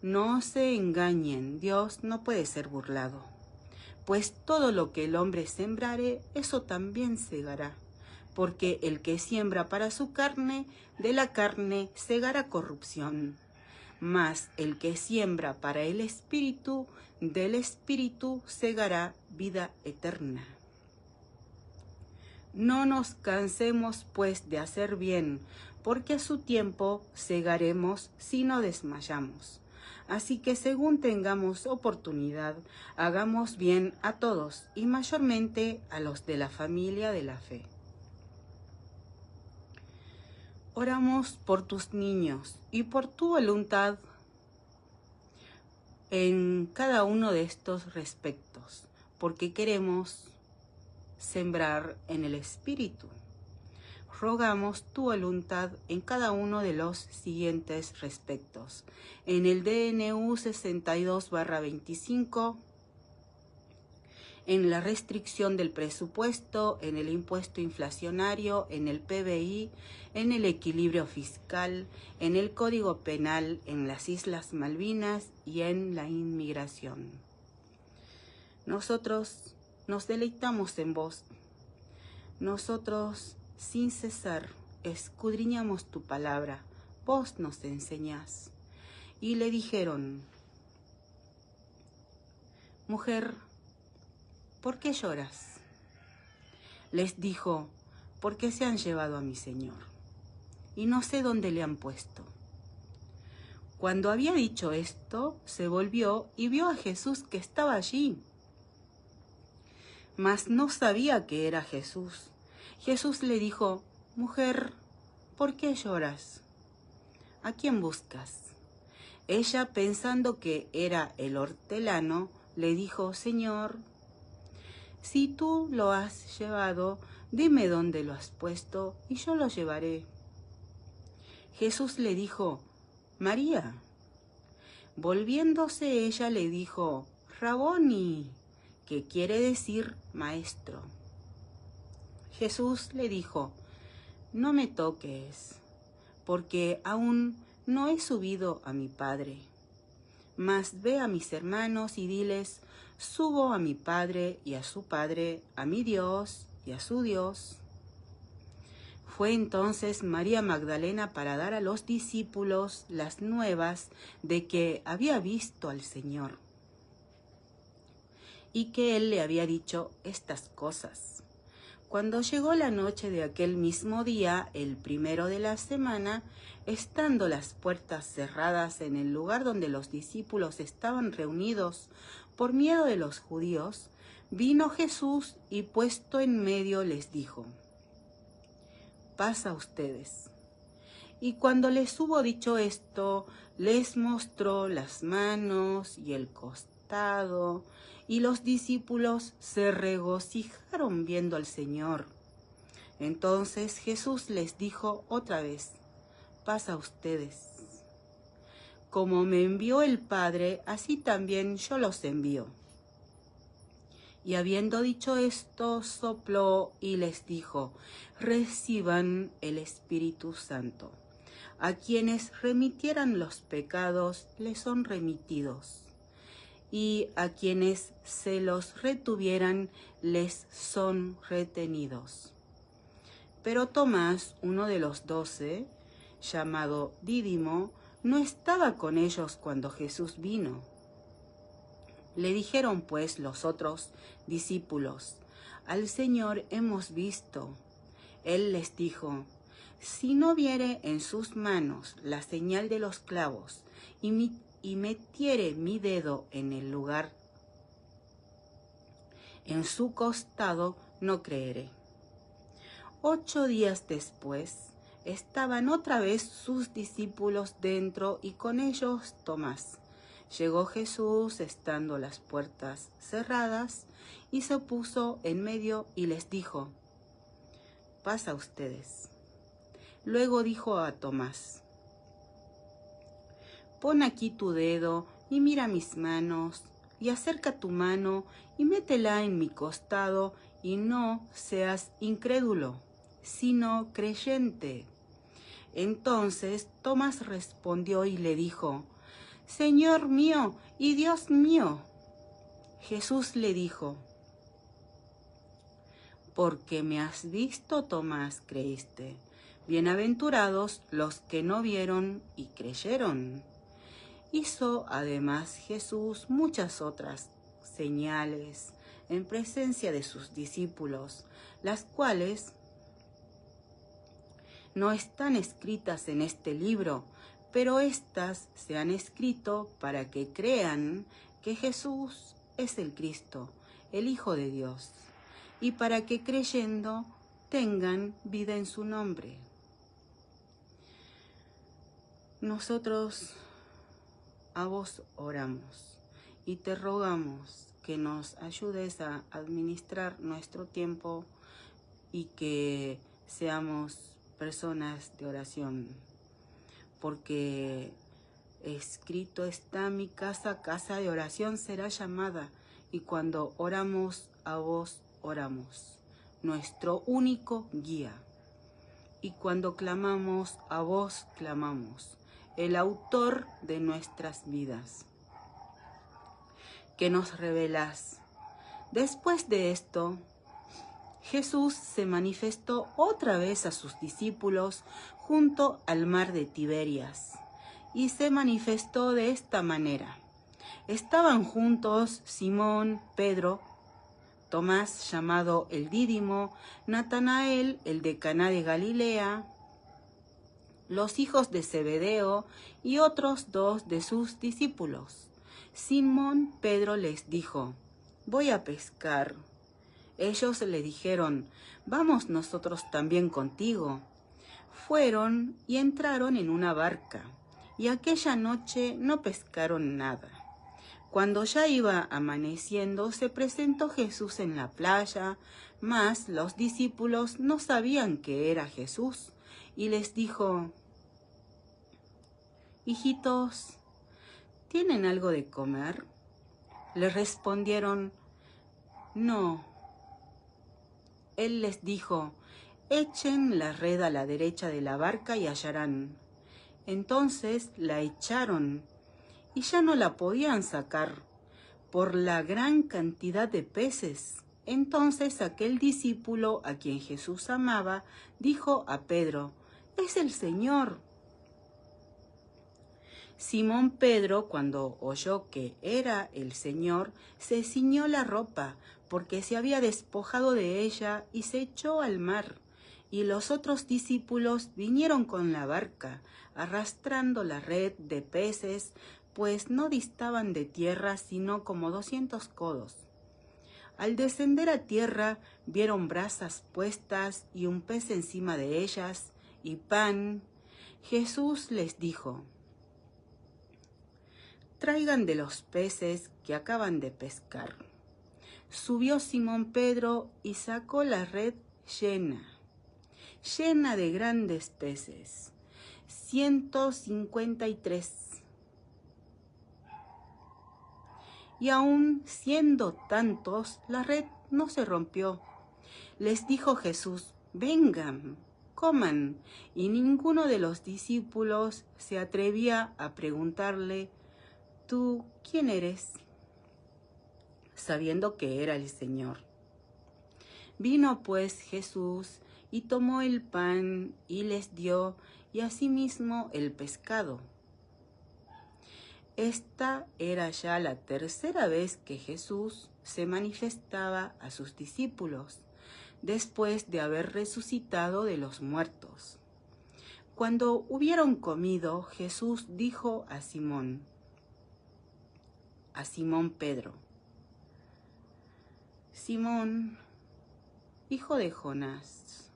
No se engañen, Dios no puede ser burlado, pues todo lo que el hombre sembrare, eso también segará. Porque el que siembra para su carne, de la carne segará corrupción. Mas el que siembra para el Espíritu, del Espíritu segará vida eterna. No nos cansemos pues de hacer bien, porque a su tiempo segaremos si no desmayamos. Así que según tengamos oportunidad, hagamos bien a todos, y mayormente a los de la familia de la fe. Oramos por tus niños y por tu voluntad en cada uno de estos respectos, porque queremos sembrar en el Espíritu. Rogamos tu voluntad en cada uno de los siguientes respectos. En el DNU 62/25, en la restricción del presupuesto, en el impuesto inflacionario, en el PBI, en el equilibrio fiscal, en el Código Penal, en las Islas Malvinas y en la inmigración. Nosotros nos deleitamos en vos. Nosotros, sin cesar, escudriñamos tu palabra. Vos nos enseñás. Y le dijeron: mujer, ¿por qué lloras? Les dijo: porque se han llevado a mi Señor, y no sé dónde le han puesto. Cuando había dicho esto, se volvió y vio a Jesús que estaba allí, mas no sabía que era Jesús. Jesús le dijo: mujer, ¿por qué lloras? ¿A quién buscas? Ella, pensando que era el hortelano, le dijo: Señor, si tú lo has llevado, dime dónde lo has puesto y yo lo llevaré. Jesús le dijo: María. Volviéndose ella le dijo: Raboni, que quiere decir maestro. Jesús le dijo: no me toques, porque aún no he subido a mi Padre. Mas ve a mis hermanos y diles: subo a mi Padre y a su Padre, a mi Dios y a su Dios. Fue entonces María Magdalena para dar a los discípulos las nuevas de que había visto al Señor y que Él le había dicho estas cosas. Cuando llegó la noche de aquel mismo día, el primero de la semana, estando las puertas cerradas en el lugar donde los discípulos estaban reunidos por miedo de los judíos, vino Jesús y puesto en medio les dijo: paz a ustedes. Y cuando les hubo dicho esto, les mostró las manos y el costado, y los discípulos se regocijaron viendo al Señor. Entonces Jesús les dijo otra vez: paz a ustedes. Como me envió el Padre, así también yo los envío. Y habiendo dicho esto, sopló y les dijo: reciban el Espíritu Santo. A quienes remitieran los pecados les son remitidos, y a quienes se los retuvieran les son retenidos. Pero Tomás, uno de los 12, llamado Dídimo, no estaba con ellos cuando Jesús vino. Le dijeron pues los otros discípulos: al Señor hemos visto. Él les dijo: si no viere en sus manos la señal de los clavos, y metiere mi dedo en el lugar en su costado, no creeré. 8 días después, estaban otra vez sus discípulos dentro y con ellos Tomás. Llegó Jesús estando las puertas cerradas y se puso en medio y les dijo: paz a ustedes. Luego dijo a Tomás: pon aquí tu dedo y mira mis manos, y acerca tu mano y métela en mi costado, y no seas incrédulo, sino creyente. Entonces Tomás respondió y le dijo: Señor mío y Dios mío. Jesús le dijo: porque me has visto, Tomás, creíste. Bienaventurados los que no vieron y creyeron. Hizo además Jesús muchas otras señales en presencia de sus discípulos, las cuales no están escritas en este libro, pero éstas se han escrito para que crean que Jesús es el Cristo, el Hijo de Dios, y para que creyendo tengan vida en su nombre. Nosotros a vos oramos y te rogamos que nos ayudes a administrar nuestro tiempo y que seamos personas de oración, porque escrito está: mi casa, casa de oración será llamada, y cuando oramos a vos oramos, nuestro único guía. Y cuando clamamos a vos clamamos, el autor de nuestras vidas, que nos revelás. Después de esto, Jesús se manifestó otra vez a sus discípulos junto al mar de Tiberias, y se manifestó de esta manera. Estaban juntos Simón, Pedro, Tomás llamado el Dídimo, Natanael, el de Caná de Galilea, los hijos de Zebedeo y otros 2 de sus discípulos. Simón Pedro les dijo: voy a pescar. Ellos le dijeron: vamos nosotros también contigo. Fueron y entraron en una barca, y aquella noche no pescaron nada. Cuando ya iba amaneciendo, se presentó Jesús en la playa, mas los discípulos no sabían que era Jesús, y les dijo: hijitos, ¿tienen algo de comer? Le respondieron: no. Él les dijo: echen la red a la derecha de la barca y hallarán. Entonces la echaron, y ya no la podían sacar por la gran cantidad de peces. Entonces aquel discípulo a quien Jesús amaba dijo a Pedro: es el Señor. Simón Pedro, cuando oyó que era el Señor, se ciñó la ropa, porque se había despojado de ella, y se echó al mar. Y los otros discípulos vinieron con la barca, arrastrando la red de peces, pues no distaban de tierra sino como 200 codos. Al descender a tierra, vieron brasas puestas y un pez encima de ellas, y pan. Jesús les dijo: traigan de los peces que acaban de pescar. Subió Simón Pedro y sacó la red llena de grandes peces, 153. Y aun siendo tantos, la red no se rompió. Les dijo Jesús: vengan, coman. Y ninguno de los discípulos se atrevía a preguntarle: ¿tú quién eres?, sabiendo que era el Señor. Vino pues Jesús y tomó el pan y les dio, y asimismo el pescado. Esta era ya la tercera vez que Jesús se manifestaba a sus discípulos, después de haber resucitado de los muertos. Cuando hubieron comido, Jesús dijo a Simón Pedro: Simón, hijo de Jonás,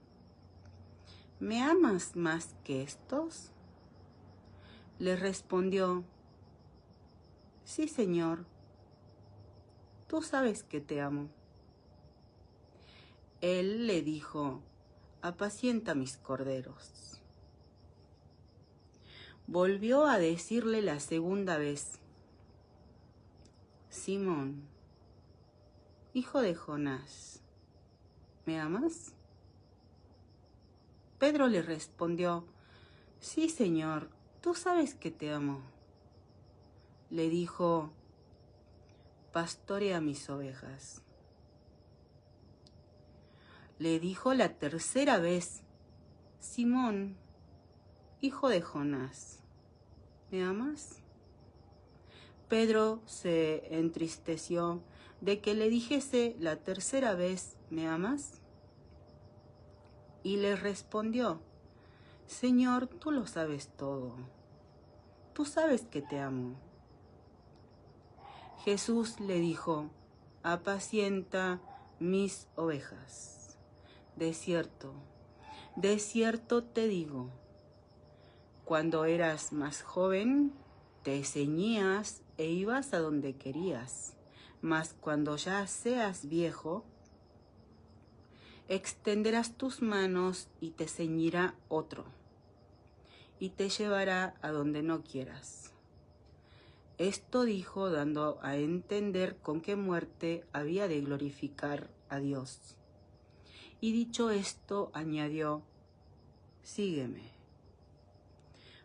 ¿me amas más que estos? Le respondió: sí, Señor, tú sabes que te amo. Él le dijo: apacienta mis corderos. Volvió a decirle la segunda vez: Simón, hijo de Jonás, ¿me amas? Pedro le respondió: sí, Señor, tú sabes que te amo. Le dijo: pastorea mis ovejas. Le dijo la tercera vez: Simón, hijo de Jonás, ¿me amas? Pedro se entristeció de que le dijese la tercera vez: ¿me amas? Y le respondió: Señor, tú lo sabes todo. Tú sabes que te amo. Jesús le dijo: apacienta mis ovejas. De cierto te digo, cuando eras más joven, te ceñías e ibas a donde querías, Mas cuando ya seas viejo, extenderás tus manos y te ceñirá otro, y te llevará a donde no quieras. Esto dijo, dando a entender con qué muerte había de glorificar a Dios. Y dicho esto, añadió: sígueme.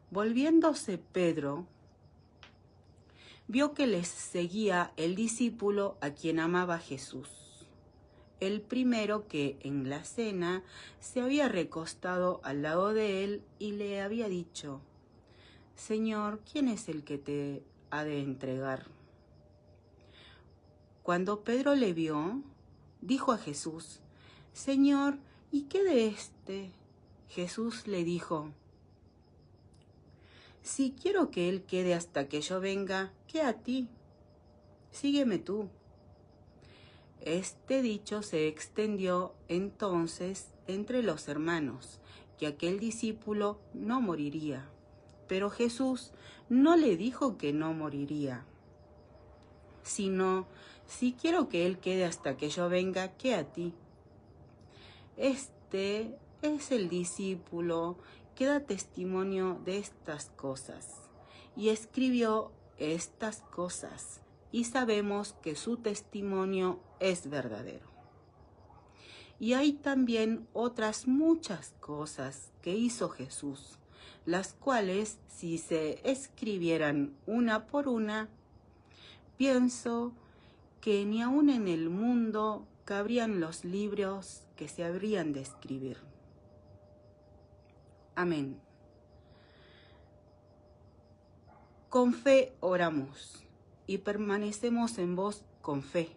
Volviéndose Pedro, vio que les seguía el discípulo a quien amaba Jesús, el primero que en la cena se había recostado al lado de él y le había dicho: Señor, ¿quién es el que te ha de entregar? Cuando Pedro le vio, dijo a Jesús: Señor, ¿y qué de éste? Jesús le dijo: si quiero que él quede hasta que yo venga, ¿qué a ti? Sígueme tú. Este dicho se extendió entonces entre los hermanos, que aquel discípulo no moriría. Pero Jesús no le dijo que no moriría, sino: si quiero que él quede hasta que yo venga, ¿qué a ti? Este es el discípulo que da testimonio de estas cosas, y escribió estas cosas, y sabemos que su testimonio es verdadero. Y hay también otras muchas cosas que hizo Jesús, las cuales, si se escribieran una por una, pienso que ni aun en el mundo cabrían los libros que se habrían de escribir. Amén. Con fe oramos y permanecemos en vos con fe.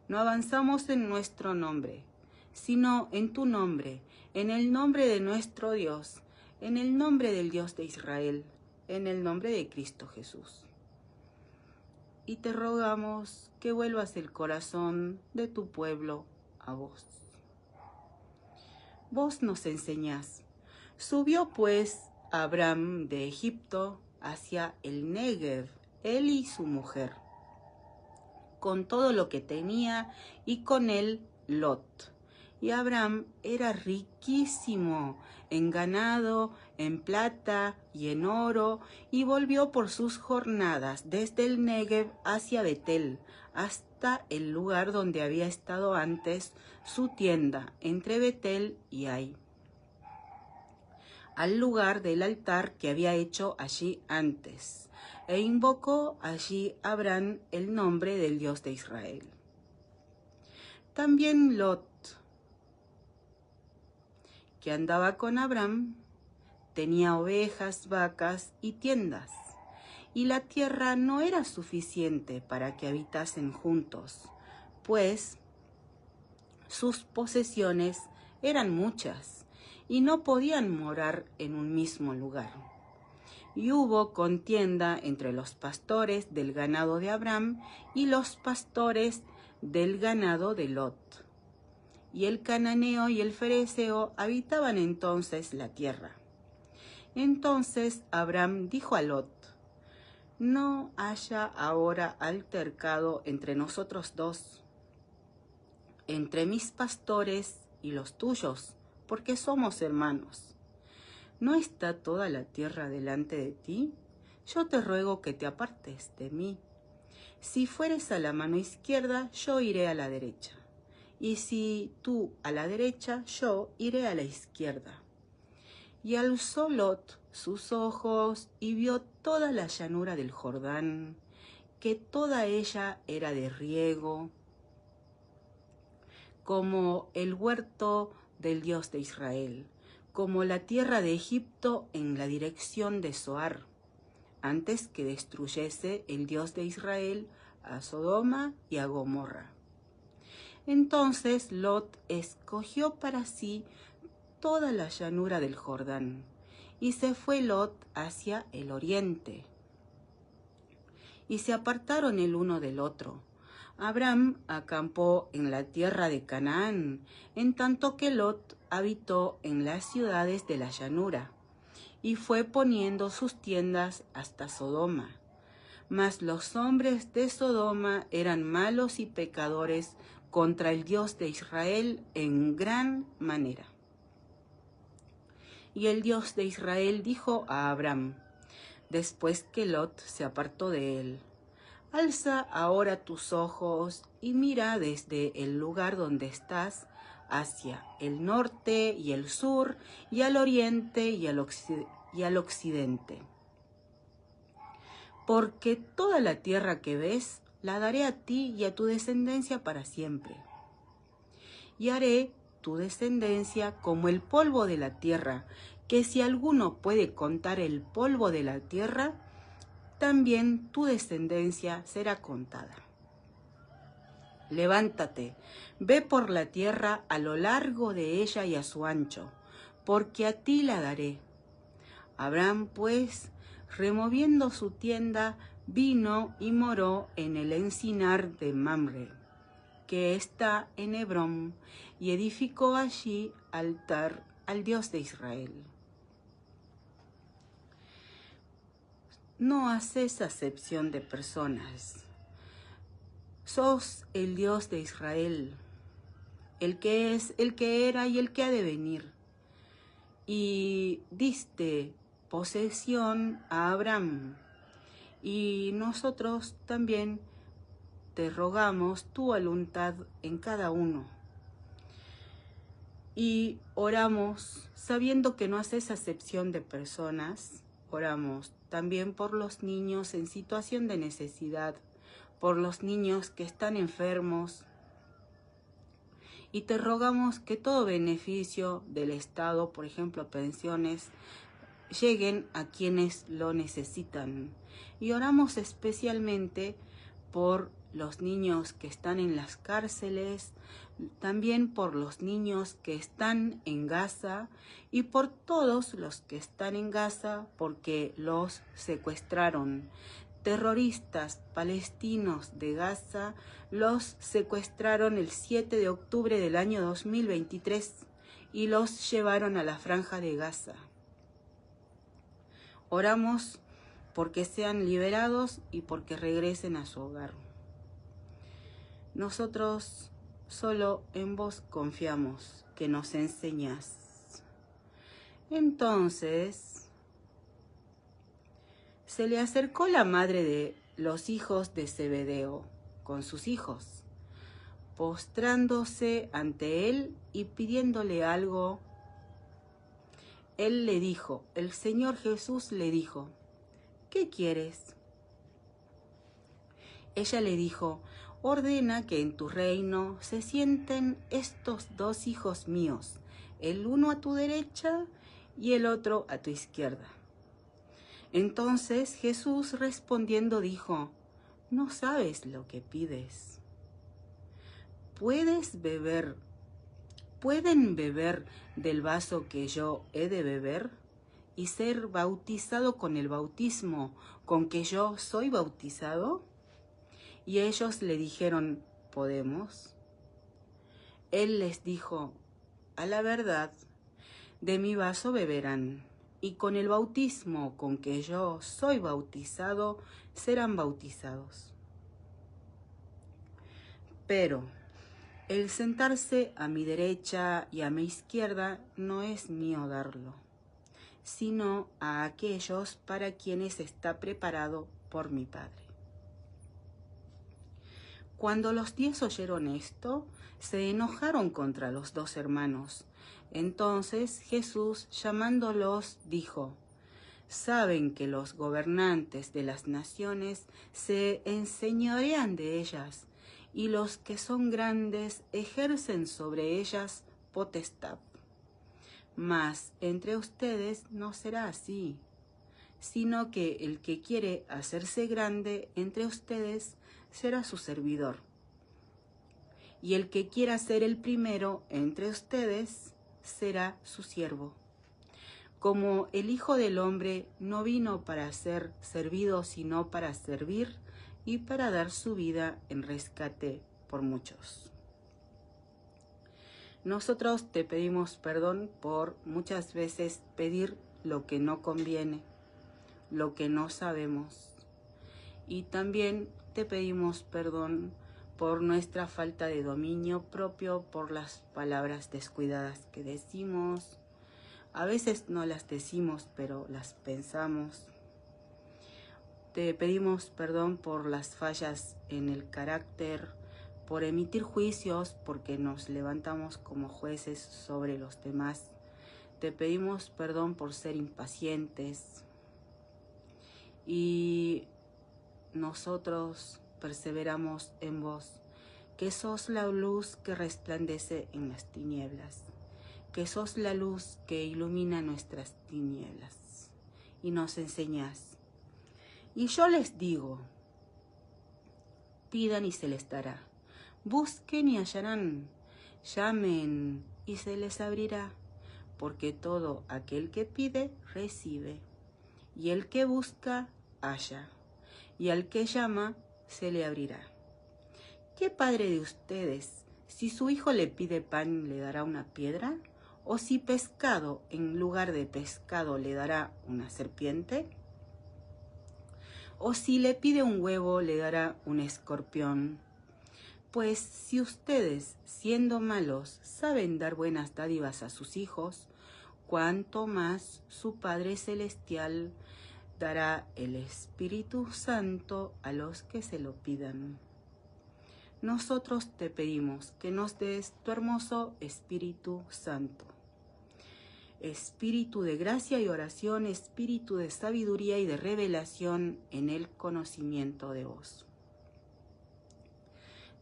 No avanzamos en nuestro nombre, sino en tu nombre, en el nombre de nuestro Dios, en el nombre del Dios de Israel, en el nombre de Cristo Jesús. Y te rogamos que vuelvas el corazón de tu pueblo a vos. Vos nos enseñás: subió pues Abraham de Egipto hacia el Negev, él y su mujer, con todo lo que tenía, y con él Lot. Y Abraham era riquísimo en ganado, en plata y en oro, y volvió por sus jornadas desde el Negev hacia Betel, hasta el lugar donde había estado antes su tienda, entre Betel y Ai, al lugar del altar que había hecho allí antes, e invocó allí Abraham el nombre del Dios de Israel. También Lot, que andaba con Abraham, tenía ovejas, vacas y tiendas, y la tierra no era suficiente para que habitasen juntos, pues sus posesiones eran muchas y no podían morar en un mismo lugar. Y hubo contienda entre los pastores del ganado de Abraham y los pastores del ganado de Lot. Y el cananeo y el fereceo habitaban entonces la tierra. Entonces Abraham dijo a Lot: no haya ahora altercado entre nosotros dos, entre mis pastores y los tuyos, porque somos hermanos. ¿No está toda la tierra delante de ti? Yo te ruego que te apartes de mí. Si fueres a la mano izquierda, yo iré a la derecha. Y si tú a la derecha, yo iré a la izquierda. Y alzó Lot sus ojos y vio toda la llanura del Jordán, que toda ella era de riego, como el huerto del Dios de Israel, como la tierra de Egipto en la dirección de Zoar, antes que destruyese el Dios de Israel a Sodoma y a Gomorra. Entonces Lot escogió para sí toda la llanura del Jordán, y se fue Lot hacia el oriente. Y se apartaron el uno del otro. Abraham acampó en la tierra de Canaán, en tanto que Lot habitó en las ciudades de la llanura, y fue poniendo sus tiendas hasta Sodoma. Mas los hombres de Sodoma eran malos y pecadores contra el Dios de Israel en gran manera. Y el Dios de Israel dijo a Abram, después que Lot se apartó de él: alza ahora tus ojos y mira desde el lugar donde estás hacia el norte y el sur y al oriente y al occidente. Porque toda la tierra que ves la daré a ti y a tu descendencia para siempre. Y haré tu descendencia como el polvo de la tierra, que si alguno puede contar el polvo de la tierra, también tu descendencia será contada. Levántate, ve por la tierra a lo largo de ella y a su ancho, porque a ti la daré. Abraham, pues, removiendo su tienda, vino y moró en el encinar de Mamre, que está en Hebrón, y edificó allí altar al Dios de Israel. No haces acepción de personas. Sos el Dios de Israel, el que es, el que era y el que ha de venir. Y diste posesión a Abraham. Y nosotros también te rogamos tu voluntad en cada uno. Y oramos, sabiendo que no haces acepción de personas, oramos también por los niños en situación de necesidad, por los niños que están enfermos, y te rogamos que todo beneficio del Estado, por ejemplo pensiones, lleguen a quienes lo necesitan. Y oramos especialmente por los niños que están en las cárceles, también por los niños que están en Gaza y por todos los que están en Gaza porque los secuestraron. Terroristas palestinos de Gaza los secuestraron el 7 de octubre del año 2023 y los llevaron a la franja de Gaza. Oramos porque sean liberados y porque regresen a su hogar. Nosotros solo en vos confiamos, que nos enseñás. Entonces se le acercó la madre de los hijos de Zebedeo con sus hijos, postrándose ante él y pidiéndole algo. Él le dijo, el Señor Jesús le dijo, ¿qué quieres? Ella le dijo, ordena que en tu reino se sienten estos dos hijos míos, el uno a tu derecha y el otro a tu izquierda. Entonces Jesús respondiendo dijo, no sabes lo que pides. ¿Pueden beber del vaso que yo he de beber y ser bautizado con el bautismo con que yo soy bautizado? Y ellos le dijeron, ¿podemos? Él les dijo, a la verdad, de mi vaso beberán, y con el bautismo con que yo soy bautizado, serán bautizados. Pero el sentarse a mi derecha y a mi izquierda no es mío darlo, sino a aquellos para quienes está preparado por mi Padre. Cuando los 10 oyeron esto, se enojaron contra los 2 hermanos. Entonces Jesús, llamándolos, dijo, saben que los gobernantes de las naciones se enseñorean de ellas, y los que son grandes ejercen sobre ellas potestad. Mas entre ustedes no será así, sino que el que quiere hacerse grande entre ustedes será su servidor. Y el que quiera ser el primero entre ustedes será su siervo. Como el Hijo del Hombre no vino para ser servido, sino para servir y para dar su vida en rescate por muchos. Nosotros te pedimos perdón por muchas veces pedir lo que no conviene, lo que no sabemos. Y también te pedimos perdón por nuestra falta de dominio propio, por las palabras descuidadas que decimos. A veces no las decimos, pero las pensamos. Te pedimos perdón por las fallas en el carácter, por emitir juicios, porque nos levantamos como jueces sobre los demás. Te pedimos perdón por ser impacientes. Y nosotros perseveramos en vos, que sos la luz que resplandece en las tinieblas, que sos la luz que ilumina nuestras tinieblas y nos enseñás. Y yo les digo, pidan y se les dará, busquen y hallarán, llamen y se les abrirá, porque todo aquel que pide, recibe, y el que busca, halla, y al que llama, se le abrirá. ¿Qué padre de ustedes, si su hijo le pide pan, le dará una piedra? ¿O si pescado, en lugar de pescado, le dará una serpiente? ¿O si le pide un huevo, le dará un escorpión? Pues si ustedes, siendo malos, saben dar buenas dádivas a sus hijos, cuánto más su Padre Celestial dará el Espíritu Santo a los que se lo pidan. Nosotros te pedimos que nos des tu hermoso Espíritu Santo. Espíritu de gracia y oración, espíritu de sabiduría y de revelación en el conocimiento de vos.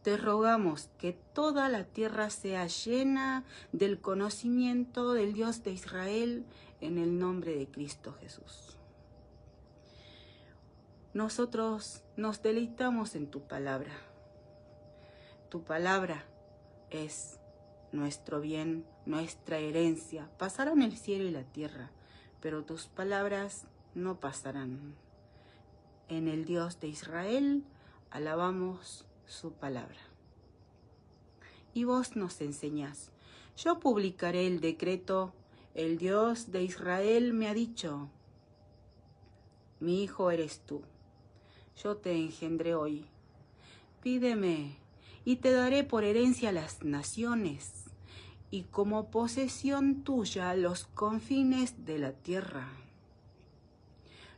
Te rogamos que toda la tierra sea llena del conocimiento del Dios de Israel en el nombre de Cristo Jesús. Nosotros nos deleitamos en tu palabra. Tu palabra es nuestro bien, nuestra herencia. Pasarán el cielo y la tierra, pero tus palabras no pasarán. En el Dios de Israel alabamos su palabra. Y vos nos enseñás. Yo publicaré el decreto. El Dios de Israel me ha dicho, mi hijo eres tú. Yo te engendré hoy. Pídeme y te daré por herencia las naciones y como posesión tuya los confines de la tierra.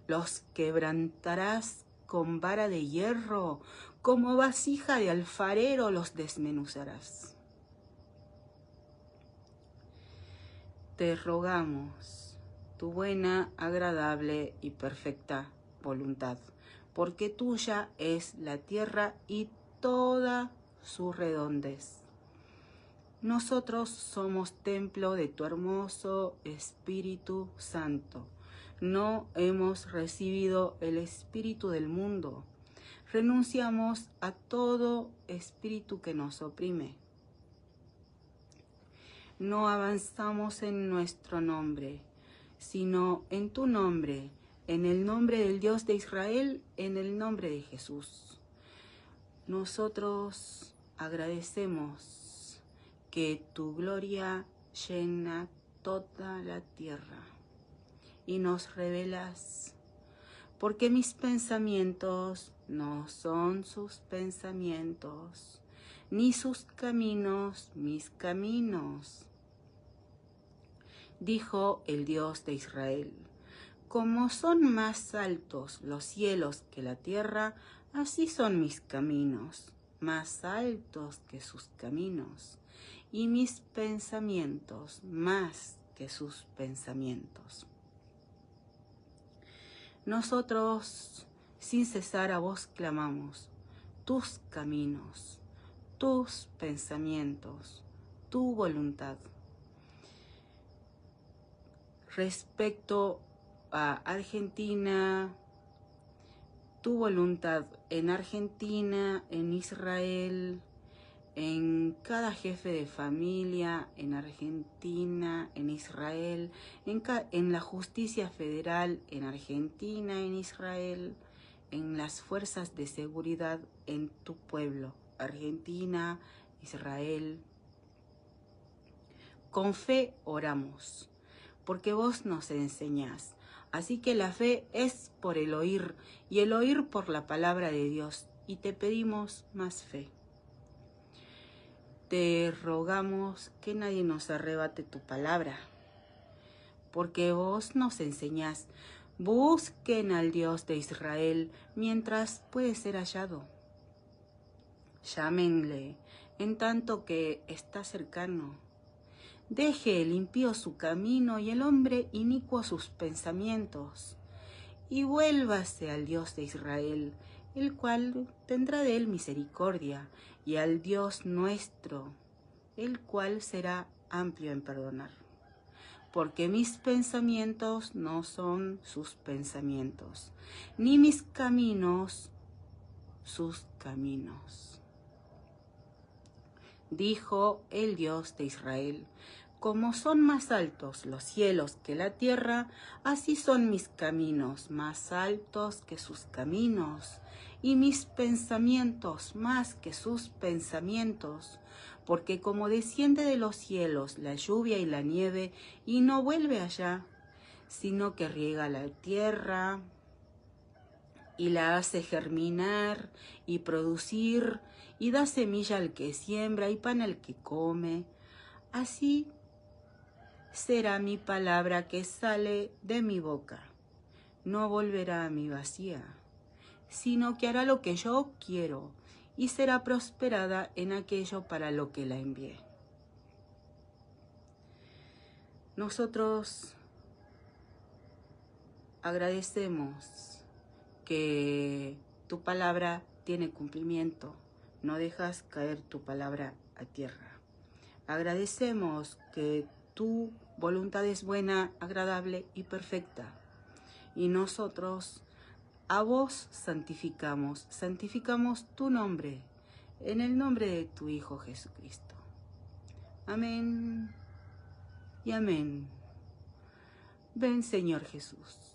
Los quebrantarás con vara de hierro, como vasija de alfarero los desmenuzarás. Te rogamos tu buena, agradable y perfecta voluntad, porque tuya es la tierra y toda su redondez. Nosotros somos templo de tu hermoso Espíritu Santo. No hemos recibido el espíritu del mundo. Renunciamos a todo espíritu que nos oprime. No avanzamos en nuestro nombre, sino en tu nombre, en el nombre del Dios de Israel, en el nombre de Jesús. Nosotros agradecemos que tu gloria llena toda la tierra y nos revelas, porque mis pensamientos no son sus pensamientos, ni sus caminos mis caminos. Dijo el Dios de Israel, como son más altos los cielos que la tierra, así son mis caminos, más altos que sus caminos, y mis pensamientos más que sus pensamientos. Nosotros, sin cesar a vos clamamos, tus caminos, tus pensamientos, tu voluntad. Respecto a Argentina, tu voluntad en Argentina, en Israel, en cada jefe de familia, en Argentina, en Israel, en la justicia federal, en Argentina, en Israel, en las fuerzas de seguridad en tu pueblo, Argentina, Israel. Con fe oramos, porque vos nos enseñás. Así que la fe es por el oír, y el oír por la palabra de Dios. Y te pedimos más fe. Te rogamos que nadie nos arrebate tu palabra, porque vos nos enseñás: busquen al Dios de Israel mientras puede ser hallado. Llámenle en tanto que está cercano. Deje el impío su camino y el hombre inicuo sus pensamientos, y vuélvase al Dios de Israel, el cual tendrá de él misericordia, y al Dios nuestro, el cual será amplio en perdonar. Porque mis pensamientos no son sus pensamientos, ni mis caminos sus caminos. Dijo el Dios de Israel: como son más altos los cielos que la tierra, así son mis caminos más altos que sus caminos, y mis pensamientos más que sus pensamientos. Porque como desciende de los cielos la lluvia y la nieve, y no vuelve allá, sino que riega la tierra y la hace germinar y producir, y da semilla al que siembra y pan al que come, así será mi palabra que sale de mi boca. No volverá a mí vacía, sino que hará lo que yo quiero, y será prosperada en aquello para lo que la envié. Nosotros agradecemos que tu palabra tiene cumplimiento, no dejas caer tu palabra a tierra. Agradecemos que tu voluntad es buena, agradable y perfecta, y nosotros a vos santificamos tu nombre, en el nombre de tu Hijo Jesucristo. Amén y amén. Ven, Señor Jesús.